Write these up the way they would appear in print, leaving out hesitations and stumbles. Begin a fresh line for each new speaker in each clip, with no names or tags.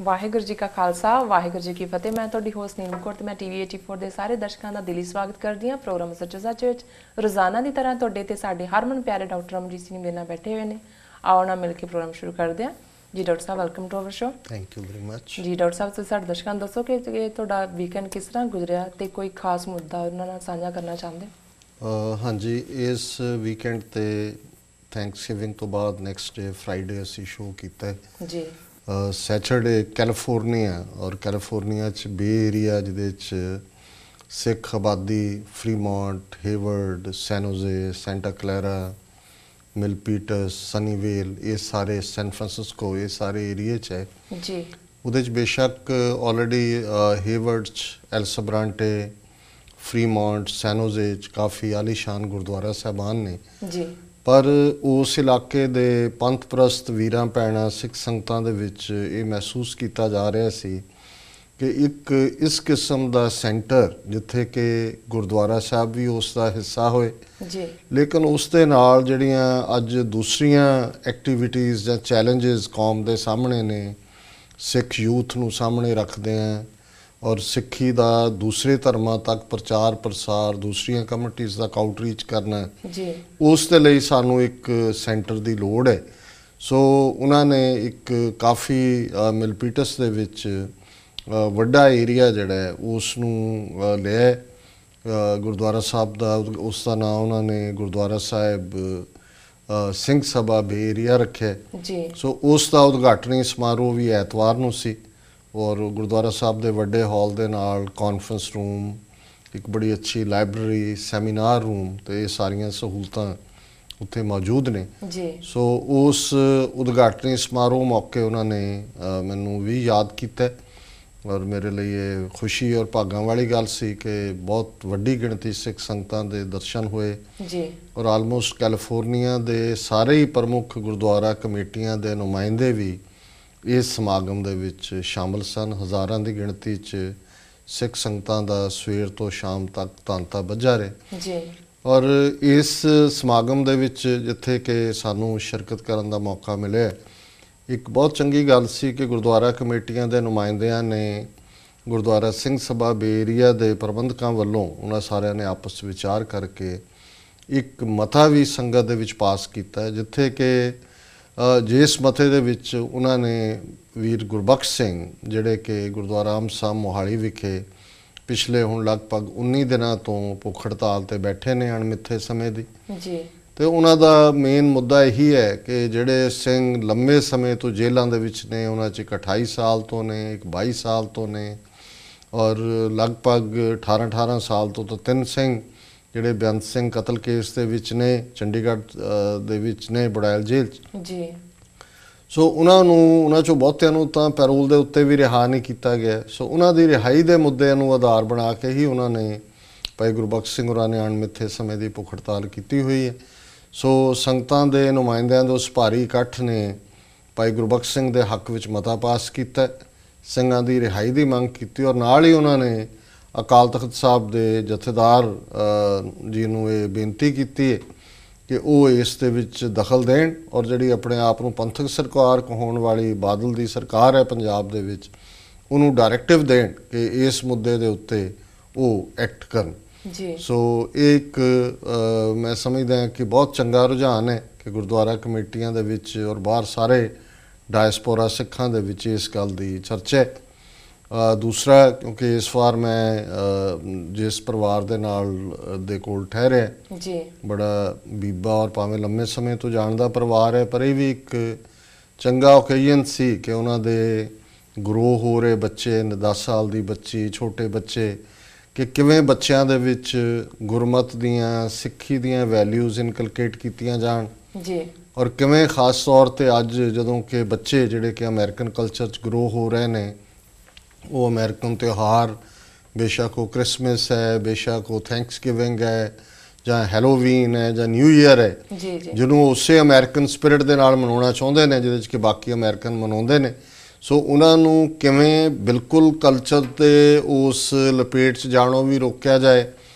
ਵਾਹਿਗੁਰੂ ਜੀ ਕਾ ਖਾਲਸਾ ਵਾਹਿਗੁਰੂ ਜੀ ਕੀ ਫਤਿਹ। ਮੈਂ ਤੁਹਾਡੀ ਹੋਸਟ ਨੀਲਮ ਕੌਰ ਤੇ ਮੈਂ ਟੀਵੀ 84 ਦੇ ਸਾਰੇ ਦਰਸ਼ਕਾਂ ਦਾ ਦਿਲੀ ਸਵਾਗਤ ਕਰਦੀ ਹਾਂ ਪ੍ਰੋਗਰਾਮ ਸੱਚੋ ਸੱਚ ਵਿੱਚ। ਰੋਜ਼ਾਨਾ ਦੀ ਤਰ੍ਹਾਂ ਤੁਹਾਡੇ ਤੇ ਸਾਡੇ ਹਰਮਨ ਪਿਆਰੇ ਡਾਕਟਰ ਅਮਰੀਤ ਸਿੰਘ ਮੇਰੇ ਨਾਲ ਬੈਠੇ ਹੋਏ ਨੇ। ਆਓ ਨਾਲ ਮਿਲ ਕੇ ਪ੍ਰੋਗਰਾਮ ਸ਼ੁਰੂ ਕਰਦੇ ਹਾਂ। ਜੀ ਡਾਕਟਰ ਸਾਹਿਬ, welcome to our show.
Thank you very much.
ਜੀ ਡਾਕਟਰ ਸਾਹਿਬ, ਤੁਸੀਂ ਸਾਡੇ ਦਰਸ਼ਕਾਂ ਨੂੰ ਦੱਸੋ ਕਿ ਤੁਹਾਡਾ ਵੀਕਐਂਡ ਕਿਸ ਤਰ੍ਹਾਂ ਗੁਜ਼ਰਿਆ ਤੇ ਕੋਈ ਖਾਸ ਮੁੱਦਾ ਉਹਨਾਂ ਨਾਲ ਸਾਂਝਾ ਕਰਨਾ ਚਾਹੁੰਦੇ?
ਹਾਂਜੀ, ਇਸ ਵੀਕਐਂਡ ਤੇ ਥੈਂਕਸਗਿਵਿੰਗ ਤੋਂ ਬਾਅਦ ਨੈਕਸਟ ਡੇ ਫਰਾਈਡੇ ਅਸੀਂ ਸ਼ੋਅ ਕੀਤਾ ਹੈ
ਜੀ।
ਸੈਟਰਡੇ ਕੈਲੀਫੋਰਨੀਆ ਔਰ ਕੈਲੀਫੋਰਨੀਆ 'ਚ ਬੇ ਏਰੀਆ ਜਿਹਦੇ 'ਚ ਸਿੱਖ ਆਬਾਦੀ ਫਰੀਮੌਂਟ, ਹੇਵਰਡ, ਸੈਨ ਹੋਜ਼ੇ, ਸੈਂਟਾ ਕਲੈਰਾ, ਮਿਲਪੀਟਸ, ਸਨੀਵੇਲ, ਇਹ ਸਾਰੇ ਸੈਨ ਫਰਾਂਸਿਸਕੋ, ਇਹ ਸਾਰੇ ਏਰੀਏ 'ਚ ਹੈ
ਜੀ। ਉਹਦੇ
'ਚ ਬੇਸ਼ੱਕ ਆਲਰੇਡੀ ਹੇਵਰਡ 'ਚ ਐਲ ਸਬਰਾਂਟੇ, ਫਰੀਮੌਂਟ, ਸੈਨ ਹੋਜ਼ੇ 'ਚ ਕਾਫੀ ਆਲੀਸ਼ਾਨ ਗੁਰਦੁਆਰਾ ਸਾਹਿਬਾਨ ਨੇ
ਜੀ,
ਪਰ ਉਸ ਇਲਾਕੇ ਦੇ ਪੰਥ ਪ੍ਰਸਤ ਵੀਰਾਂ ਭੈਣਾਂ ਸਿੱਖ ਸੰਗਤਾਂ ਦੇ ਵਿੱਚ ਇਹ ਮਹਿਸੂਸ ਕੀਤਾ ਜਾ ਰਿਹਾ ਸੀ ਕਿ ਇੱਕ ਇਸ ਕਿਸਮ ਦਾ ਸੈਂਟਰ ਜਿੱਥੇ ਕਿ ਗੁਰਦੁਆਰਾ ਸਾਹਿਬ ਵੀ ਉਸ ਦਾ ਹਿੱਸਾ ਹੋਏ
ਜੀ, ਲੇਕਿਨ
ਉਸ ਦੇ ਨਾਲ ਜਿਹੜੀਆਂ ਅੱਜ ਦੂਸਰੀਆਂ ਐਕਟੀਵਿਟੀਜ਼ ਜਾਂ ਚੈਲੰਜਸ ਕੌਮ ਦੇ ਸਾਹਮਣੇ ਨੇ, ਸਿੱਖ ਯੂਥ ਨੂੰ ਸਾਹਮਣੇ ਰੱਖਦੇ ਆ ਔਰ ਸਿੱਖੀ ਦਾ ਦੂਸਰੇ ਧਰਮਾਂ ਤੱਕ ਪ੍ਰਚਾਰ ਪ੍ਰਸਾਰ, ਦੂਸਰੀਆਂ ਕਮਿਊਨਿਟੀਜ਼ ਦਾ ਆਊਟਰੀਚ ਕਰਨਾ ਜੀ, ਉਸ ਦੇ ਲਈ ਸਾਨੂੰ ਇੱਕ ਸੈਂਟਰ ਦੀ ਲੋੜ ਹੈ। ਸੋ ਉਹਨਾਂ ਨੇ ਇੱਕ ਕਾਫੀ ਮਿਲਪੀਟਸ ਦੇ ਵਿੱਚ ਵੱਡਾ ਏਰੀਆ ਜਿਹੜਾ ਹੈ ਉਸ ਨੂੰ ਲਿਆ ਗੁਰਦੁਆਰਾ ਸਾਹਿਬ ਦਾ। ਉਸ ਦਾ ਨਾਮ ਉਹਨਾਂ ਨੇ ਗੁਰਦੁਆਰਾ ਸਾਹਿਬ ਸਿੰਘ ਸਭਾ ਬੇ ਏਰੀਆ ਰੱਖਿਆ ਜੀ। ਸੋ ਉਸ ਦਾ ਉਦਘਾਟਨੀ ਸਮਾਰੋਹ ਵੀ ਐਤਵਾਰ ਨੂੰ ਸੀ ਔਰ ਗੁਰਦੁਆਰਾ ਸਾਹਿਬ ਦੇ ਵੱਡੇ ਹਾਲ ਦੇ ਨਾਲ ਕਾਨਫਰੰਸ ਰੂਮ, ਇੱਕ ਬੜੀ ਅੱਛੀ ਲਾਇਬ੍ਰੇਰੀ, ਸੈਮੀਨਾਰ ਰੂਮ ਤੇ ਇਹ ਸਾਰੀਆਂ ਸਹੂਲਤਾਂ ਉੱਥੇ ਮੌਜੂਦ ਨੇ ਜੀ। ਸੋ ਉਸ ਉਦਘਾਟਨੀ ਸਮਾਰੋਹ ਮੌਕੇ ਉਹਨਾਂ ਨੇ ਮੈਨੂੰ ਵੀ ਯਾਦ ਕੀਤਾ ਔਰ ਮੇਰੇ ਲਈ ਇਹ ਖੁਸ਼ੀ ਔਰ ਭਾਗਾਂ ਵਾਲੀ ਗੱਲ ਸੀ ਕਿ ਬਹੁਤ ਵੱਡੀ ਗਿਣਤੀ ਸਿੱਖ ਸੰਗਤਾਂ ਦੇ ਦਰਸ਼ਨ ਹੋਏ ਜੀ ਔਰ ਆਲਮੋਸਟ ਕੈਲੀਫੋਰਨੀਆ ਦੇ ਸਾਰੇ ਹੀ ਪ੍ਰਮੁੱਖ ਗੁਰਦੁਆਰਾ ਕਮੇਟੀਆਂ ਦੇ ਨੁਮਾਇੰਦੇ ਵੀ ਇਸ ਸਮਾਗਮ ਦੇ ਵਿੱਚ ਸ਼ਾਮਲ ਸਨ। ਹਜ਼ਾਰਾਂ ਦੀ ਗਿਣਤੀ 'ਚ ਸਿੱਖ ਸੰਗਤਾਂ ਦਾ ਸਵੇਰ ਤੋਂ ਸ਼ਾਮ ਤੱਕ ਤਾਂਤਾ ਬੱਝਾ ਰਿਹਾ ਜੀ ਔਰ ਇਸ ਸਮਾਗਮ ਦੇ ਵਿੱਚ ਜਿੱਥੇ ਕਿ ਸਾਨੂੰ ਸ਼ਿਰਕਤ ਕਰਨ ਦਾ ਮੌਕਾ ਮਿਲਿਆ, ਇੱਕ ਬਹੁਤ ਚੰਗੀ ਗੱਲ ਸੀ ਕਿ ਗੁਰਦੁਆਰਾ ਕਮੇਟੀਆਂ ਦੇ ਨੁਮਾਇੰਦਿਆਂ ਨੇ ਗੁਰਦੁਆਰਾ ਸਿੰਘ ਸਭਾ ਬੇ ਏਰੀਆ ਦੇ ਪ੍ਰਬੰਧਕਾਂ ਵੱਲੋਂ ਉਹਨਾਂ ਸਾਰਿਆਂ ਨੇ ਆਪਸ ਵਿਚਾਰ ਕਰਕੇ ਇੱਕ ਮਤਾ ਵੀ ਸੰਗਤ ਦੇ ਵਿੱਚ ਪਾਸ ਕੀਤਾ ਜਿੱਥੇ ਕਿ ਜਿਸ ਮਤੇ ਦੇ ਵਿੱਚ ਉਹਨਾਂ ਨੇ ਵੀਰ ਗੁਰਬਖਸ਼ ਸਿੰਘ ਜਿਹੜੇ ਕਿ ਗੁਰਦੁਆਰਾ ਅੰਬ ਸਾਹਿਬ ਮੋਹਾਲੀ ਵਿਖੇ ਪਿਛਲੇ ਹੁਣ ਲਗਭਗ 19 ਦਿਨਾਂ ਤੋਂ ਭੁੱਖ ਹੜਤਾਲ ਤੇ ਬੈਠੇ ਨੇ ਅਣਮਿੱਥੇ ਸਮੇਂ ਦੀ ਜੀ, ਤੇ ਉਹਨਾਂ ਦਾ ਮੇਨ ਮੁੱਦਾ ਇਹੀ ਹੈ ਕਿ ਜਿਹੜੇ ਸਿੰਘ ਲੰਮੇ ਸਮੇਂ ਤੋਂ ਜੇਲ੍ਹਾਂ ਦੇ ਵਿੱਚ ਨੇ, ਉਹਨਾਂ 'ਚ ਇੱਕ 28 ਸਾਲ ਤੋਂ ਨੇ, ਇੱਕ 22 ਸਾਲ ਤੋਂ ਨੇ ਔਰ ਲਗਭਗ 18 ਸਾਲ ਤੋਂ ਤਾਂ 3 ਸਿੰਘ ਜਿਹੜੇ ਬੇਅੰਤ ਸਿੰਘ ਕਤਲ ਕੇਸ ਦੇ ਵਿੱਚ ਨੇ, ਚੰਡੀਗੜ੍ਹ ਦੇ ਵਿੱਚ ਨੇ ਬੜੈਲ ਜੇਲ੍ਹ 'ਚ ਜੀ। ਸੋ ਉਹਨਾਂ 'ਚੋਂ ਬਹੁਤਿਆਂ ਨੂੰ ਤਾਂ ਪੈਰੋਲ ਦੇ ਉੱਤੇ ਵੀ ਰਿਹਾ ਨਹੀਂ ਕੀਤਾ ਗਿਆ। ਸੋ ਉਹਨਾਂ ਦੀ ਰਿਹਾਈ ਦੇ ਮੁੱਦਿਆਂ ਨੂੰ ਆਧਾਰ ਬਣਾ ਕੇ ਹੀ ਉਹਨਾਂ ਨੇ ਭਾਈ ਗੁਰਬਖਸ਼ ਸਿੰਘ ਹੋਰਾਂ ਨੇ ਅਣਮਿੱਥੇ ਸਮੇਂ ਦੀ ਭੁੱਖ ਹੜਤਾਲ ਕੀਤੀ ਹੋਈ ਹੈ। ਸੋ ਸੰਗਤਾਂ ਦੇ ਨੁਮਾਇੰਦਿਆਂ ਦੇ ਉਸ ਭਾਰੀ ਇਕੱਠ ਨੇ ਭਾਈ ਗੁਰਬਖਸ਼ ਸਿੰਘ ਦੇ ਹੱਕ ਵਿੱਚ ਮਤਾ ਪਾਸ ਕੀਤਾ, ਸਿੰਘਾਂ ਦੀ ਰਿਹਾਈ ਦੀ ਮੰਗ ਕੀਤੀ ਔਰ ਨਾਲ ਹੀ ਉਹਨਾਂ ਨੇ ਅਕਾਲ ਤਖਤ ਸਾਹਿਬ ਦੇ ਜਥੇਦਾਰ ਜੀ ਨੂੰ ਇਹ ਬੇਨਤੀ ਕੀਤੀ ਹੈ ਕਿ ਉਹ ਇਸ ਦੇ ਵਿੱਚ ਦਖਲ ਦੇਣ ਔਰ ਜਿਹੜੀ ਆਪਣੇ ਆਪ ਨੂੰ ਪੰਥਕ ਸਰਕਾਰ ਕਹਾਉਣ ਵਾਲੀ ਬਾਦਲ ਦੀ ਸਰਕਾਰ ਹੈ ਪੰਜਾਬ ਦੇ ਵਿੱਚ, ਉਹਨੂੰ ਡਾਇਰੈਕਟਿਵ ਦੇਣ ਕਿ ਇਸ ਮੁੱਦੇ ਦੇ ਉੱਤੇ ਉਹ ਐਕਟ ਕਰਨ ਜੀ। ਸੋ ਇਹ ਇੱਕ ਮੈਂ ਸਮਝਦਾ ਹਾਂ ਕਿ ਬਹੁਤ ਚੰਗਾ ਰੁਝਾਨ ਹੈ ਕਿ ਗੁਰਦੁਆਰਾ ਕਮੇਟੀਆਂ ਦੇ ਵਿੱਚ ਔਰ ਬਾਹਰ ਸਾਰੇ ਡਾਇਸਪੋਰਾ ਸਿੱਖਾਂ ਦੇ ਵਿੱਚ ਇਸ ਗੱਲ ਦੀ ਚਰਚਾ ਹੈ। ਦੂਸਰਾ, ਕਿਉਂਕਿ ਇਸ ਵਾਰ ਮੈਂ ਜਿਸ ਪਰਿਵਾਰ ਦੇ ਨਾਲ ਦੇ ਕੋਲ ਠਹਿਰਿਆ ਜੀ, ਬੜਾ ਬੀਬਾ ਔਰ ਭਾਵੇਂ ਲੰਮੇ ਸਮੇਂ ਤੋਂ ਜਾਣਦਾ ਪਰਿਵਾਰ ਹੈ, ਪਰ ਇਹ ਵੀ ਇੱਕ ਚੰਗਾ ਓਕੇਜ਼ਨ ਸੀ ਕਿ ਉਹਨਾਂ ਦੇ ਗਰੋ ਹੋ ਰਹੇ ਬੱਚੇ, 10 ਸਾਲ ਦੀ ਬੱਚੀ, ਛੋਟੇ ਬੱਚੇ, ਕਿ ਕਿਵੇਂ ਬੱਚਿਆਂ ਦੇ ਵਿੱਚ ਗੁਰਮਤ ਦੀਆਂ, ਸਿੱਖੀ ਦੀਆਂ ਵੈਲਿਊਜ਼ ਇਨਕਲਕੇਟ ਕੀਤੀਆਂ ਜਾਣ ਜੀ ਔਰ ਕਿਵੇਂ ਖਾਸ ਤੌਰ 'ਤੇ ਅੱਜ ਜਦੋਂ ਕਿ ਬੱਚੇ ਜਿਹੜੇ ਕਿ ਅਮਰੀਕਨ ਕਲਚਰ 'ਚ ਗਰੋ ਹੋ ਰਹੇ ਨੇ, ਉਹ ਅਮਰੀਕਨ ਤਿਉਹਾਰ, ਬੇਸ਼ੱਕ ਉਹ ਕ੍ਰਿਸਮਸ ਹੈ, ਬੇਸ਼ੱਕ ਉਹ ਥੈਂਕਸਗਿਵਿੰਗ ਹੈ ਜਾਂ ਹੈਲੋਵੀਨ ਹੈ ਜਾਂ ਨਿਊ ਈਅਰ ਹੈ, ਜਿਹਨੂੰ ਉਸੇ ਅਮਰੀਕਨ ਸਪਿਰਿਟ ਦੇ ਨਾਲ ਮਨਾਉਣਾ ਚਾਹੁੰਦੇ ਨੇ ਜਿਹਦੇ 'ਚ ਕਿ ਬਾਕੀ ਅਮਰੀਕਨ ਮਨਾਉਂਦੇ ਨੇ। ਸੋ ਉਹਨਾਂ ਨੂੰ ਕਿਵੇਂ ਬਿਲਕੁਲ ਕਲਚਰ ਤੇ ਉਸ ਲਪੇਟ 'ਚ ਜਾਣੋਂ ਵੀ ਰੋਕਿਆ ਜਾਏ,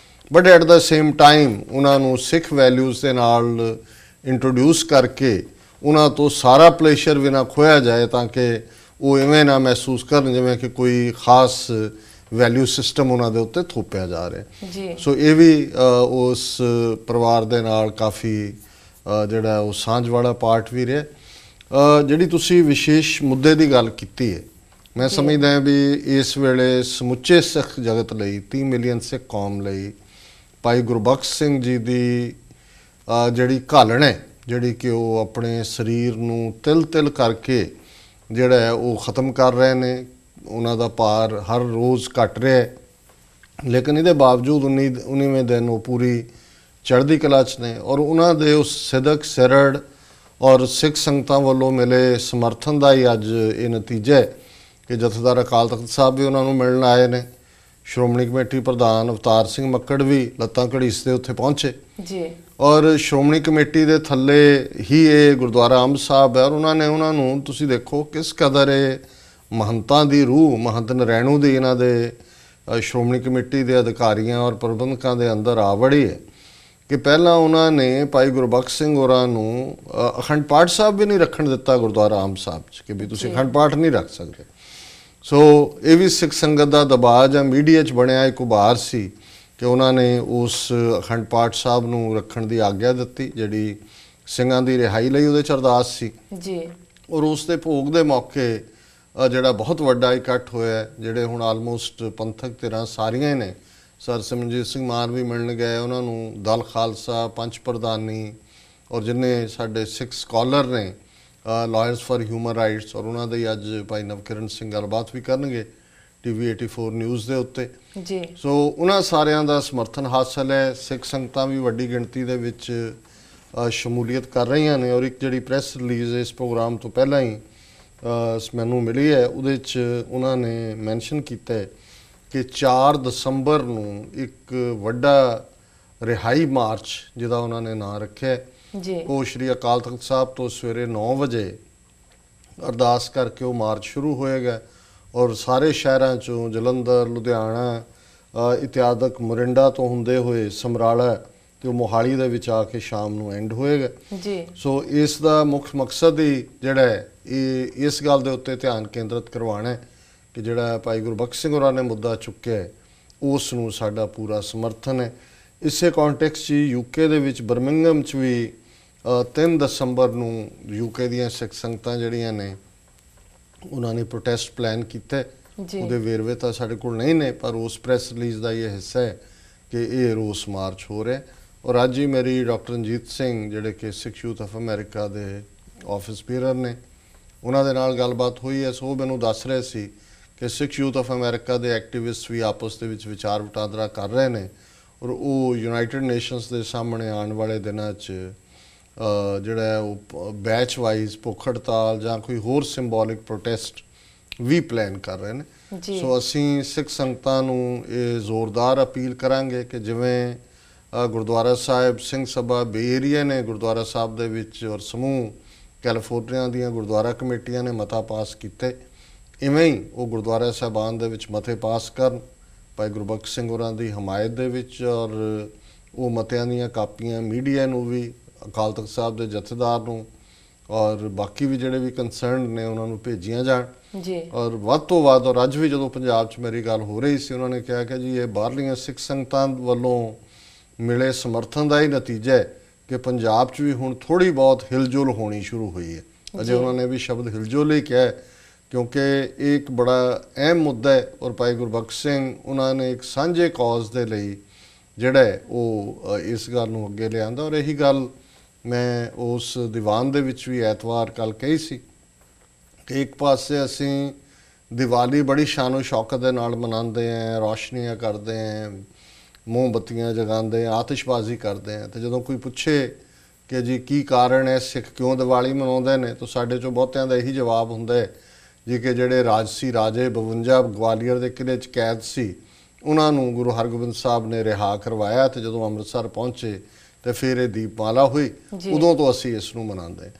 but at the same time ਉਹਨਾਂ ਨੂੰ ਸਿੱਖ ਵੈਲਿਊਜ਼ ਦੇ ਨਾਲ ਇੰਟਰੋਡਿਊਸ ਕਰਕੇ ਉਹਨਾਂ ਤੋਂ ਸਾਰਾ ਪਲੇਸ਼ਰ ਵੀ ਨਾ ਖੋਇਆ ਜਾਏ ਤਾਂ ਕਿ ਉਹ ਇਵੇਂ ਨਾ ਮਹਿਸੂਸ ਕਰਨ ਜਿਵੇਂ ਕਿ ਕੋਈ ਖਾਸ ਵੈਲਿਊ ਸਿਸਟਮ ਉਹਨਾਂ ਦੇ ਉੱਤੇ ਥੋਪਿਆ ਜਾ ਰਿਹਾ।
ਜੀ
ਸੋ ਇਹ ਵੀ ਉਸ ਪਰਿਵਾਰ ਦੇ ਨਾਲ ਕਾਫੀ ਜਿਹੜਾ ਉਹ ਸਾਂਝ ਵਾਲਾ ਪਾਰਟ ਵੀ ਰਿਹਾ। ਜਿਹੜੀ ਤੁਸੀਂ ਵਿਸ਼ੇਸ਼ ਮੁੱਦੇ ਦੀ ਗੱਲ ਕੀਤੀ ਹੈ, ਮੈਂ ਸਮਝਦਾ ਹਾਂ ਵੀ ਇਸ ਵੇਲੇ ਸਮੁੱਚੇ ਸਿੱਖ ਜਗਤ ਲਈ 30 ਮਿਲੀਅਨ ਸਿੱਖ ਕੌਮ ਲਈ ਭਾਈ ਗੁਰਬਖਸ਼ ਸਿੰਘ ਜੀ ਦੀ ਜਿਹੜੀ ਘਾਲਣ ਹੈ, ਜਿਹੜੀ ਕਿ ਉਹ ਆਪਣੇ ਸਰੀਰ ਨੂੰ ਤਿਲ ਕਰਕੇ ਜਿਹੜਾ ਹੈ ਉਹ ਖਤਮ ਕਰ ਰਹੇ ਨੇ, ਉਹਨਾਂ ਦਾ ਭਾਰ ਹਰ ਰੋਜ਼ ਘਟ ਰਿਹਾ ਹੈ, ਲੇਕਿਨ ਇਹਦੇ ਬਾਵਜੂਦ 19ਵੇਂ ਦਿਨ ਉਹ ਪੂਰੀ ਚੜ੍ਹਦੀ ਕਲਾ 'ਚ ਨੇ। ਔਰ ਉਹਨਾਂ ਦੇ ਉਸ ਸਿਦਕ ਸਿਰੜ ਔਰ ਸਿੱਖ ਸੰਗਤਾਂ ਵੱਲੋਂ ਮਿਲੇ ਸਮਰਥਨ ਦਾ ਹੀ ਅੱਜ ਇਹ ਨਤੀਜਾ ਹੈ ਕਿ ਜਥੇਦਾਰ ਅਕਾਲ ਤਖਤ ਸਾਹਿਬ ਵੀ ਉਹਨਾਂ ਨੂੰ ਮਿਲਣ ਆਏ ਨੇ। ਸ਼੍ਰੋਮਣੀ ਕਮੇਟੀ ਪ੍ਰਧਾਨ ਅਵਤਾਰ ਸਿੰਘ ਮੱਕੜ ਵੀ ਲੱਤਾਂ ਘੜੀਸਦੇ ਉੱਥੇ ਪਹੁੰਚੇ
ਜੀ।
ਔਰ ਸ਼੍ਰੋਮਣੀ ਕਮੇਟੀ ਦੇ ਥੱਲੇ ਹੀ ਇਹ ਗੁਰਦੁਆਰਾ ਅੰਬ ਸਾਹਿਬ ਹੈ, ਔਰ ਉਹਨਾਂ ਨੂੰ ਤੁਸੀਂ ਦੇਖੋ ਕਿਸ ਕਦਰ ਇਹ ਮਹੰਤਾਂ ਦੀ ਰੂਹ, ਮਹੰਤ ਨਰੈਣੂ ਦੀ ਇਹਨਾਂ ਦੇ ਸ਼੍ਰੋਮਣੀ ਕਮੇਟੀ ਦੇ ਅਧਿਕਾਰੀਆਂ ਔਰ ਪ੍ਰਬੰਧਕਾਂ ਦੇ ਅੰਦਰ ਆ ਵੜੀ ਹੈ ਕਿ ਪਹਿਲਾਂ ਉਹਨਾਂ ਨੇ ਭਾਈ ਗੁਰਬਖਸ਼ ਸਿੰਘ ਹੋਰਾਂ ਨੂੰ ਅਖੰਡ ਪਾਠ ਸਾਹਿਬ ਵੀ ਨਹੀਂ ਰੱਖਣ ਦਿੱਤਾ ਗੁਰਦੁਆਰਾ ਅੰਬ ਸਾਹਿਬ 'ਚ ਕਿ ਵੀ ਤੁਸੀਂ ਅਖੰਡ ਪਾਠ ਨਹੀਂ ਰੱਖ ਸਕਦੇ। ਸੋ ਇਹ ਵੀ ਸਿੱਖ ਸੰਗਤ ਦਾ ਦਬਾਅ ਜਾਂ ਮੀਡੀਆ 'ਚ ਬਣਿਆ ਇੱਕ ਉਭਾਰ ਸੀ ਕਿ ਉਹਨਾਂ ਨੇ ਉਸ ਅਖੰਡ ਪਾਠ ਸਾਹਿਬ ਨੂੰ ਰੱਖਣ ਦੀ ਆਗਿਆ ਦਿੱਤੀ, ਜਿਹੜੀ ਸਿੰਘਾਂ ਦੀ ਰਿਹਾਈ ਲਈ ਉਹਦੇ 'ਚ ਅਰਦਾਸ ਸੀ
ਜੀ।
ਔਰ ਉਸ ਦੇ ਭੋਗ ਦੇ ਮੌਕੇ ਜਿਹੜਾ ਬਹੁਤ ਵੱਡਾ ਇਕੱਠ ਹੋਇਆ, ਜਿਹੜੇ ਹੁਣ ਆਲਮੋਸਟ ਪੰਥਕ ਧਿਰਾਂ ਸਾਰੀਆਂ ਨੇ, ਸਰ ਸਿਮਰਨਜੀਤ ਸਿੰਘ ਮਾਨ ਵੀ ਮਿਲਣ ਗਏ ਉਹਨਾਂ ਨੂੰ, ਦਲ ਖਾਲਸਾ, ਪੰਚ ਪ੍ਰਧਾਨੀ ਔਰ ਜਿੰਨੇ ਸਾਡੇ ਸਿੱਖ ਸਕਾਲਰ ਨੇ, ਲਾਇਰਸ ਫਾਰ ਹਿਊਮਨ ਰਾਈਟਸ, ਔਰ ਉਹਨਾਂ ਦੇ ਅੱਜ ਭਾਈ ਨਵਕਿਰਨ ਸਿੰਘ ਗੱਲਬਾਤ ਵੀ ਕਰਨਗੇ TV 84 ਨਿਊਜ਼ ਦੇ ਉੱਤੇ
ਜੀ।
ਸੋ ਉਹਨਾਂ ਸਾਰਿਆਂ ਦਾ ਸਮਰਥਨ ਹਾਸਲ ਹੈ। ਸਿੱਖ ਸੰਗਤਾਂ ਵੀ ਵੱਡੀ ਗਿਣਤੀ ਦੇ ਵਿੱਚ ਸ਼ਮੂਲੀਅਤ ਕਰ ਰਹੀਆਂ ਨੇ। ਔਰ ਇੱਕ ਜਿਹੜੀ ਪ੍ਰੈਸ ਰਿਲੀਜ਼ ਇਸ ਪ੍ਰੋਗਰਾਮ ਤੋਂ ਪਹਿਲਾਂ ਹੀ ਮੈਨੂੰ ਮਿਲੀ ਹੈ, ਉਹਦੇ 'ਚ ਉਹਨਾਂ ਨੇ ਮੈਂਸ਼ਨ ਕੀਤਾ ਹੈ ਕਿ 4 ਦਸੰਬਰ ਨੂੰ ਇੱਕ ਵੱਡਾ ਰਿਹਾਈ ਮਾਰਚ ਜਿਹਦਾ ਉਹਨਾਂ ਨੇ ਨਾਂ ਰੱਖਿਆ
ਜੀ, ਉਹ
ਸ਼੍ਰੀ ਅਕਾਲ ਤਖਤ ਸਾਹਿਬ ਤੋਂ ਸਵੇਰੇ 9 ਵਜੇ ਅਰਦਾਸ ਕਰਕੇ ਉਹ ਮਾਰਚ ਸ਼ੁਰੂ ਹੋਏਗਾ ਔਰ ਸਾਰੇ ਸ਼ਹਿਰਾਂ 'ਚੋਂ ਜਲੰਧਰ, ਲੁਧਿਆਣਾ ਇਤਿਆਦਕ ਮੋਰਿੰਡਾ ਤੋਂ ਹੁੰਦੇ ਹੋਏ ਸਮਰਾਲਾ ਤੇ ਉਹ ਮੋਹਾਲੀ ਦੇ ਵਿੱਚ ਆ ਕੇ ਸ਼ਾਮ ਨੂੰ ਐਂਡ ਹੋਏਗਾ
ਜੀ।
ਸੋ ਇਸ ਦਾ ਮੁੱਖ ਮਕਸਦ ਹੀ ਜਿਹੜਾ ਹੈ ਇਹ ਇਸ ਗੱਲ ਦੇ ਉੱਤੇ ਧਿਆਨ ਕੇਂਦਰਿਤ ਕਰਵਾਉਣਾ ਹੈ ਕਿ ਜਿਹੜਾ ਭਾਈ ਗੁਰਬਖਸ਼ ਸਿੰਘ ਹੋਰਾਂ ਨੇ ਮੁੱਦਾ ਚੁੱਕਿਆ ਹੈ ਉਸ ਨੂੰ ਸਾਡਾ ਪੂਰਾ ਸਮਰਥਨ ਹੈ। ਇਸੇ ਕੰਟੈਕਸਟ 'ਚ UK ਦੇ ਵਿੱਚ ਬਰਮਿੰਗਮ 'ਚ ਵੀ 3 ਦਸੰਬਰ ਨੂੰ UK ਦੀਆਂ ਸਿੱਖ ਸੰਗਤਾਂ ਜਿਹੜੀਆਂ ਨੇ ਉਹਨਾਂ ਨੇ ਪ੍ਰੋਟੈਸਟ ਪਲਾਨ ਕੀਤਾ। ਉਹਦੇ ਵੇਰਵੇ ਤਾਂ ਸਾਡੇ ਕੋਲ ਨਹੀਂ ਨੇ, ਪਰ ਉਸ ਪ੍ਰੈਸ ਰਿਲੀਜ਼ ਦਾ ਇਹ ਹਿੱਸਾ ਹੈ ਕਿ ਇਹ ਰੋਸ ਮਾਰਚ ਹੋ ਰਿਹਾ। ਔਰ ਅੱਜ ਹੀ ਮੇਰੀ ਡਾਕਟਰ ਰਣਜੀਤ ਸਿੰਘ ਜਿਹੜੇ ਕਿ ਸਿੱਖ ਯੂਥ ਆਫ ਅਮਰੀਕਾ ਦੇ ਆਫਿਸ ਬੀਅਰਰ ਨੇ, ਉਹਨਾਂ ਦੇ ਨਾਲ ਗੱਲਬਾਤ ਹੋਈ ਹੈ। ਸੋ ਮੈਨੂੰ ਦੱਸ ਰਹੇ ਸੀ ਕਿ ਸਿੱਖ ਯੂਥ ਆਫ ਅਮਰੀਕਾ ਦੇ ਐਕਟਿਵਿਸਟ ਵੀ ਆਪਸ ਦੇ ਵਿੱਚ ਵਿਚਾਰ ਵਟਾਂਦਰਾ ਕਰ ਰਹੇ ਨੇ ਔਰ ਉਹ ਯੂਨਾਈਟਿਡ ਨੇਸ਼ਨਸ ਦੇ ਸਾਹਮਣੇ ਆਉਣ ਵਾਲੇ ਦਿਨਾਂ 'ਚ ਜਿਹੜਾ ਉਹ ਬੈਚ ਵਾਈਜ਼ ਭੁੱਖ ਹੜਤਾਲ ਜਾਂ ਕੋਈ ਹੋਰ ਸਿੰਬੋਲਿਕ ਪ੍ਰੋਟੈਸਟ ਵੀ ਪਲਾਨ ਕਰ ਰਹੇ ਨੇ। ਸੋ ਅਸੀਂ ਸਿੱਖ ਸੰਗਤਾਂ ਨੂੰ ਇਹ ਜ਼ੋਰਦਾਰ ਅਪੀਲ ਕਰਾਂਗੇ ਕਿ ਜਿਵੇਂ ਗੁਰਦੁਆਰਾ ਸਾਹਿਬ ਸਿੰਘ ਸਭਾ ਬੇ ਏਰੀਆ ਨੇ ਗੁਰਦੁਆਰਾ ਸਾਹਿਬ ਦੇ ਵਿੱਚ ਔਰ ਸਮੂਹ ਕੈਲੀਫੋਰਨੀਆ ਦੀਆਂ ਗੁਰਦੁਆਰਾ ਕਮੇਟੀਆਂ ਨੇ ਮਤਾ ਪਾਸ ਕੀਤੇ, ਇਵੇਂ ਹੀ ਉਹ ਗੁਰਦੁਆਰਾ ਸਾਹਿਬਾਨ ਦੇ ਵਿੱਚ ਮਤੇ ਪਾਸ ਕਰਨ ਭਾਈ ਗੁਰਬਖਸ਼ ਸਿੰਘ ਹੋਰਾਂ ਦੀ ਹਮਾਇਤ ਦੇ ਵਿੱਚ। ਔਰ ਉਹ ਮਤਿਆਂ ਦੀਆਂ ਕਾਪੀਆਂ ਮੀਡੀਆ ਨੂੰ ਵੀ, ਅਕਾਲ ਤਖਤ ਸਾਹਿਬ ਦੇ ਜਥੇਦਾਰ ਨੂੰ ਔਰ ਬਾਕੀ ਵੀ ਜਿਹੜੇ ਵੀ ਕੰਸਰਨਡ ਨੇ ਉਹਨਾਂ ਨੂੰ ਭੇਜੀਆਂ ਜਾਣ ਜੀ। ਔਰ ਵੱਧ ਤੋਂ ਵੱਧ, ਔਰ ਅੱਜ ਵੀ ਜਦੋਂ ਪੰਜਾਬ 'ਚ ਮੇਰੀ ਗੱਲ ਹੋ ਰਹੀ ਸੀ, ਉਹਨਾਂ ਨੇ ਕਿਹਾ ਕਿ ਜੀ ਇਹ ਬਾਹਰਲੀਆਂ ਸਿੱਖ ਸੰਗਤਾਂ ਵੱਲੋਂ ਮਿਲੇ ਸਮਰਥਨ ਦਾ ਹੀ ਨਤੀਜਾ ਹੈ ਕਿ ਪੰਜਾਬ 'ਚ ਵੀ ਹੁਣ ਥੋੜ੍ਹੀ ਬਹੁਤ ਹਿਲਜੁਲ ਹੋਣੀ ਸ਼ੁਰੂ ਹੋਈ ਹੈ। ਅਜੇ ਉਹਨਾਂ ਨੇ ਵੀ ਸ਼ਬਦ ਹਿਲਜੁਲ ਹੀ ਕਿਹਾ ਕਿਉਂਕਿ ਇਹ ਇੱਕ ਬੜਾ ਅਹਿਮ ਮੁੱਦਾ ਹੈ ਔਰ ਭਾਈ ਗੁਰਬਖਸ਼ ਸਿੰਘ ਉਹਨਾਂ ਨੇ ਇੱਕ ਸਾਂਝੇ ਕੌਜ਼ ਦੇ ਲਈ ਜਿਹੜਾ ਹੈ ਉਹ ਇਸ ਗੱਲ ਨੂੰ ਅੱਗੇ ਲਿਆਂਦਾ। ਔਰ ਇਹੀ ਗੱਲ ਮੈਂ ਉਸ ਦੀਵਾਨ ਦੇ ਵਿੱਚ ਵੀ ਐਤਵਾਰ ਕੱਲ੍ਹ ਕਹੀ ਸੀ ਕਿ ਇੱਕ ਪਾਸੇ ਅਸੀਂ ਦੀਵਾਲੀ ਬੜੀ ਸ਼ਾਨੋ ਸ਼ੌਕਤ ਦੇ ਨਾਲ ਮਨਾਉਂਦੇ ਹਾਂ, ਰੌਸ਼ਨੀਆਂ ਕਰਦੇ ਹਾਂ, ਮੋਮਬੱਤੀਆਂ ਜਗਾਉਂਦੇ ਹਾਂ, ਆਤਿਸ਼ਬਾਜ਼ੀ ਕਰਦੇ ਹਾਂ, ਅਤੇ ਜਦੋਂ ਕੋਈ ਪੁੱਛੇ ਕਿ ਜੀ ਕੀ ਕਾਰਨ ਹੈ, ਸਿੱਖ ਕਿਉਂ ਦੀਵਾਲੀ ਮਨਾਉਂਦੇ ਨੇ, ਤਾਂ ਸਾਡੇ 'ਚੋਂ ਬਹੁਤਿਆਂ ਦਾ ਇਹੀ ਜਵਾਬ ਹੁੰਦਾ ਹੈ ਜੀ ਕਿ ਜਿਹੜੇ ਰਾਜਸੀ ਰਾਜੇ 52 ਗਵਾਲੀਅਰ ਦੇ ਕਿਲ੍ਹੇ 'ਚ ਕੈਦ ਸੀ ਉਹਨਾਂ ਨੂੰ ਗੁਰੂ ਹਰਗੋਬਿੰਦ ਸਾਹਿਬ ਨੇ ਰਿਹਾ ਕਰਵਾਇਆ ਅਤੇ ਜਦੋਂ ਅੰਮ੍ਰਿਤਸਰ ਪਹੁੰਚੇ ਤੇ ਫਿਰ ਇਹ ਦੀਪਮਾਲਾ ਹੋਈ, ਉਦੋਂ ਤੋਂ ਅਸੀਂ ਇਸ ਨੂੰ ਮਨਾਉਂਦੇ।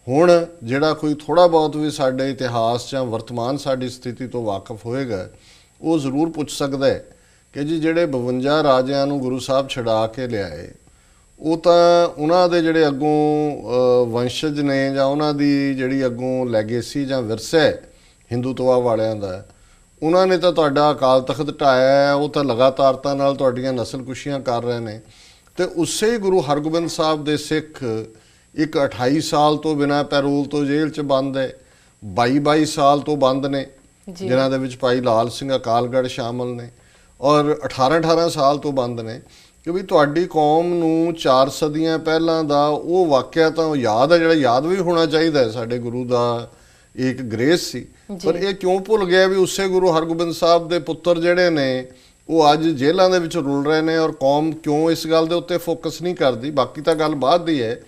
ਹੁਣ ਜਿਹੜਾ ਕੋਈ ਥੋੜ੍ਹਾ ਬਹੁਤ ਵੀ ਸਾਡੇ ਇਤਿਹਾਸ ਜਾਂ ਵਰਤਮਾਨ ਸਾਡੀ ਸਥਿਤੀ ਤੋਂ ਵਾਕਫ ਹੋਏਗਾ ਉਹ ਜ਼ਰੂਰ ਪੁੱਛ ਸਕਦਾ ਹੈ ਕਿ ਜੀ ਜਿਹੜੇ 52 ਰਾਜਿਆਂ ਨੂੰ ਗੁਰੂ ਸਾਹਿਬ ਛਡਾ ਕੇ ਲਿਆਏ ਉਹ ਤਾਂ ਉਹਨਾਂ ਦੇ ਜਿਹੜੇ ਅੱਗੋਂ ਵੰਸ਼ਜ ਨੇ ਜਾਂ ਉਹਨਾਂ ਦੀ ਜਿਹੜੀ ਅੱਗੋਂ ਲੈਗੇਸੀ ਜਾਂ ਵਿਰਸਾ ਹੈ ਹਿੰਦੂਤਵਾ ਵਾਲਿਆਂ ਦਾ ਹੈ, ਉਹਨਾਂ ਨੇ ਤਾਂ ਤੁਹਾਡਾ ਅਕਾਲ ਤਖਤ ਢਾਇਆ ਹੈ, ਉਹ ਤਾਂ ਲਗਾਤਾਰਤਾ ਨਾਲ ਤੁਹਾਡੀਆਂ ਨਸਲਕੁਸ਼ੀਆਂ ਕਰ ਰਹੇ ਨੇ। ਤੇ ਉਸੇ ਹੀ ਗੁਰੂ ਹਰਗੋਬਿੰਦ ਸਾਹਿਬ ਦੇ ਸਿੱਖ ਇੱਕ 28 ਸਾਲ ਤੋਂ ਬਿਨਾਂ ਪੈਰੋਲ ਤੋਂ ਜੇਲ੍ਹ 'ਚ ਬੰਦ ਹੈ, 22 ਸਾਲ ਤੋਂ ਬੰਦ ਨੇ, ਜਿਨ੍ਹਾਂ ਦੇ ਵਿੱਚ ਭਾਈ ਲਾਲ ਸਿੰਘ ਅਕਾਲਗੜ੍ਹ ਸ਼ਾਮਲ ਨੇ, ਔਰ 18 ਸਾਲ ਤੋਂ ਬੰਦ ਨੇ। ਕਿ ਵੀ ਤੁਹਾਡੀ ਕੌਮ ਨੂੰ 4 ਸਦੀਆਂ ਪਹਿਲਾਂ ਦਾ ਉਹ ਵਾਕਿਆ ਤਾਂ ਯਾਦ ਹੈ, ਜਿਹੜਾ ਯਾਦ ਵੀ ਹੋਣਾ ਚਾਹੀਦਾ ਹੈ, ਸਾਡੇ ਗੁਰੂ ਦਾ ਇੱਕ ਗ੍ਰੇਸ ਸੀ। ਪਰ ਇਹ ਕਿਉਂ ਭੁੱਲ ਗਿਆ ਵੀ ਉਸੇ ਗੁਰੂ ਹਰਗੋਬਿੰਦ ਸਾਹਿਬ ਦੇ ਪੁੱਤਰ ਜਿਹੜੇ ਨੇ ਉਹ ਅੱਜ ਜੇਲ੍ਹਾਂ ਦੇ ਵਿੱਚ ਰੁਲ ਰਹੇ ਨੇ, ਔਰ ਕੌਮ ਕਿਉਂ ਇਸ ਗੱਲ ਦੇ ਉੱਤੇ ਫੋਕਸ ਨਹੀਂ ਕਰਦੀ। ਬਾਕੀ ਤਾਂ ਗੱਲ ਬਾਅਦ ਦੀ ਹੈ